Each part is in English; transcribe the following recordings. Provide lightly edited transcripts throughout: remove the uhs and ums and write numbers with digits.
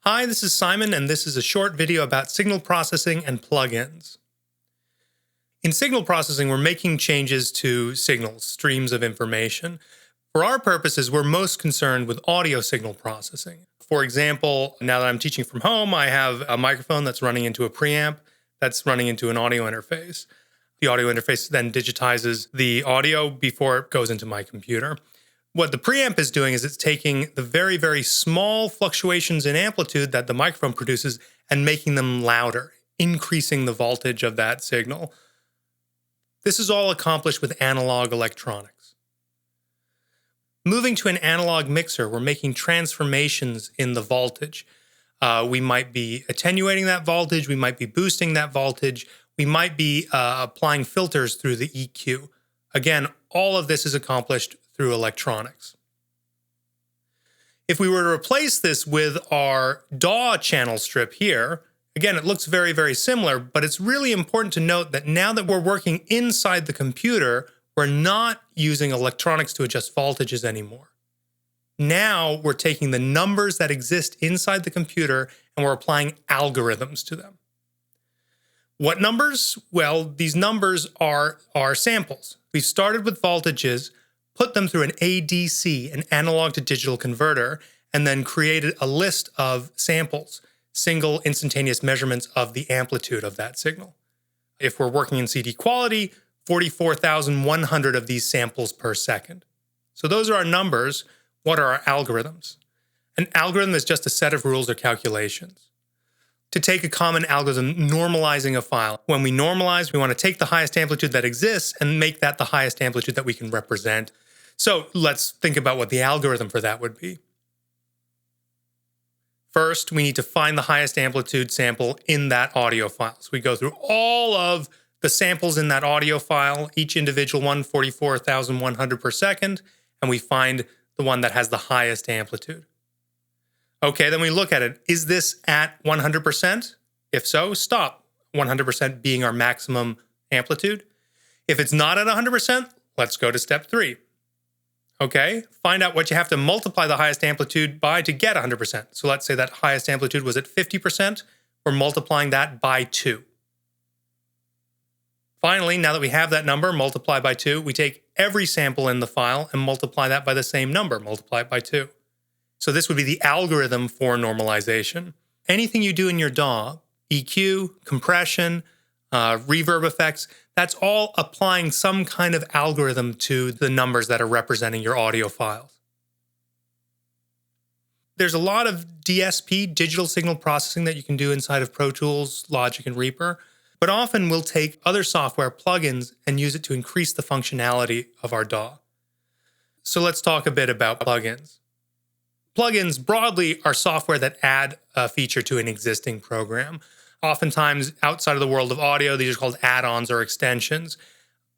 Hi, this is Simon, and this is a short video about signal processing and plugins. In signal processing, we're making changes to signals, streams of information. For our purposes, we're most concerned with audio signal processing. For example, now that I'm teaching from home, I have a microphone that's running into a preamp that's running into an audio interface. The audio interface then digitizes the audio before it goes into my computer. What the preamp is doing is it's taking the very, very small fluctuations in amplitude that the microphone produces and making them louder, increasing the voltage of that signal. This is all accomplished with analog electronics. Moving to an analog mixer, we're making transformations in the voltage. We might be attenuating that voltage, we might be boosting that voltage, we might be applying filters through the EQ. Again, all of this is accomplished through electronics. If we were to replace this with our DAW channel strip here, again, it looks very, very similar, but it's really important to note that now that we're working inside the computer, we're not using electronics to adjust voltages anymore. Now we're taking the numbers that exist inside the computer and we're applying algorithms to them. What numbers? Well, these numbers are samples. We've started with voltages, put them through an ADC, an analog to digital converter, and then created a list of samples, single instantaneous measurements of the amplitude of that signal. If we're working in CD quality, 44,100 of these samples per second. So those are our numbers. What are our algorithms? An algorithm is just a set of rules or calculations. To take a common algorithm, normalizing a file. When we normalize, we want to take the highest amplitude that exists and make that the highest amplitude that we can represent. So let's think about what the algorithm for that would be. First, we need to find the highest amplitude sample in that audio file. So we go through all of the samples in that audio file, each individual one, 44,100 per second, and we find the one that has the highest amplitude. Okay, then we look at it. Is this at 100%? If so, stop. 100% being our maximum amplitude. If it's not at 100%, let's go to step 3. Okay, find out what you have to multiply the highest amplitude by to get 100%. So let's say that highest amplitude was at 50%. We're multiplying that by 2. Finally, now that we have that number, multiply by 2, we take every sample in the file and multiply that by the same number, multiply it by 2. So this would be the algorithm for normalization. Anything you do in your DAW, EQ, compression, reverb effects, that's all applying some kind of algorithm to the numbers that are representing your audio files. There's a lot of DSP, digital signal processing, that you can do inside of Pro Tools, Logic, and Reaper, but often we'll take other software plugins and use it to increase the functionality of our DAW. So let's talk a bit about plugins. Plugins broadly are software that add a feature to an existing program. Oftentimes, outside of the world of audio, these are called add-ons or extensions.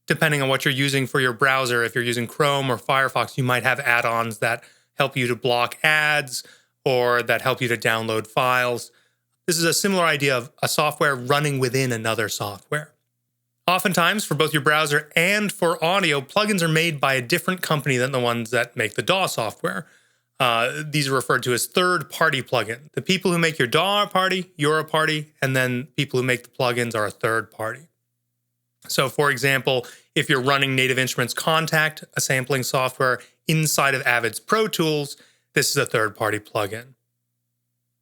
Depending on what you're using for your browser, if you're using Chrome or Firefox, you might have add-ons that help you to block ads or that help you to download files. This is a similar idea of a software running within another software. Oftentimes, for both your browser and for audio, plugins are made by a different company than the ones that make the DAW software. These are referred to as third-party plugins. The people who make your DAW are a party, you're a party, and then people who make the plugins are a third party. So, for example, if you're running Native Instruments Contact, a sampling software inside of Avid's Pro Tools, this is a third-party plugin.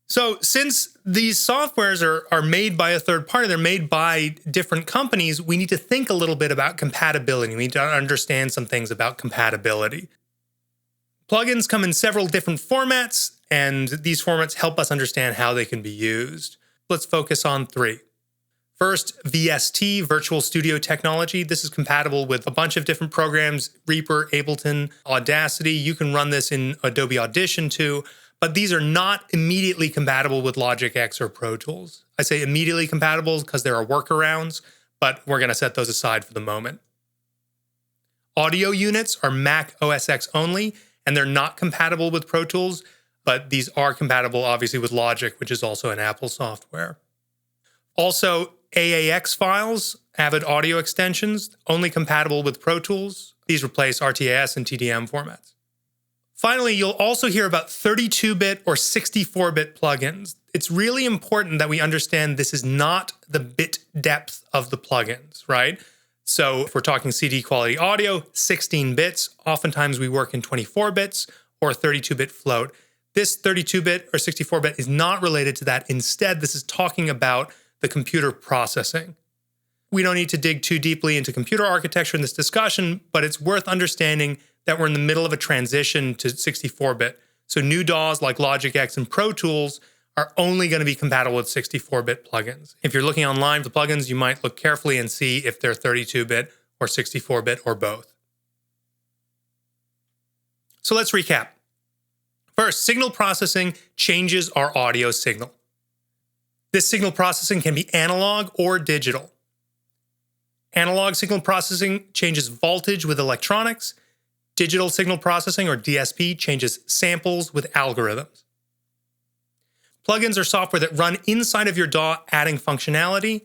So, since these softwares are made by a third party, they're made by different companies, we need to think a little bit about compatibility. We need to understand some things about compatibility. Plugins come in several different formats, and these formats help us understand how they can be used. Let's focus on 3. First, VST, Virtual Studio Technology. This is compatible with a bunch of different programs, Reaper, Ableton, Audacity. You can run this in Adobe Audition too, but these are not immediately compatible with Logic X or Pro Tools. I say immediately compatible because there are workarounds, but we're going to set those aside for the moment. Audio units are Mac OS X only, and they're not compatible with Pro Tools, but these are compatible, obviously, with Logic, which is also an Apple software. Also, AAX files, Avid audio extensions, only compatible with Pro Tools. These replace RTAS and TDM formats. Finally, you'll also hear about 32-bit or 64-bit plugins. It's really important that we understand this is not the bit depth of the plugins, right? So if we're talking CD quality audio, 16 bits, oftentimes we work in 24 bits or 32-bit float. This 32-bit or 64-bit is not related to that. Instead, this is talking about the computer processing. We don't need to dig too deeply into computer architecture in this discussion, but it's worth understanding that we're in the middle of a transition to 64-bit. So new DAWs like Logic X and Pro Tools are only going to be compatible with 64-bit plugins. If you're looking online for plugins, you might look carefully and see if they're 32-bit or 64-bit or both. So let's recap. First, signal processing changes our audio signal. This signal processing can be analog or digital. Analog signal processing changes voltage with electronics. Digital signal processing, or DSP, changes samples with algorithms. Plugins are software that run inside of your DAW, adding functionality.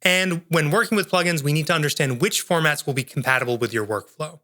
And when working with plugins, we need to understand which formats will be compatible with your workflow.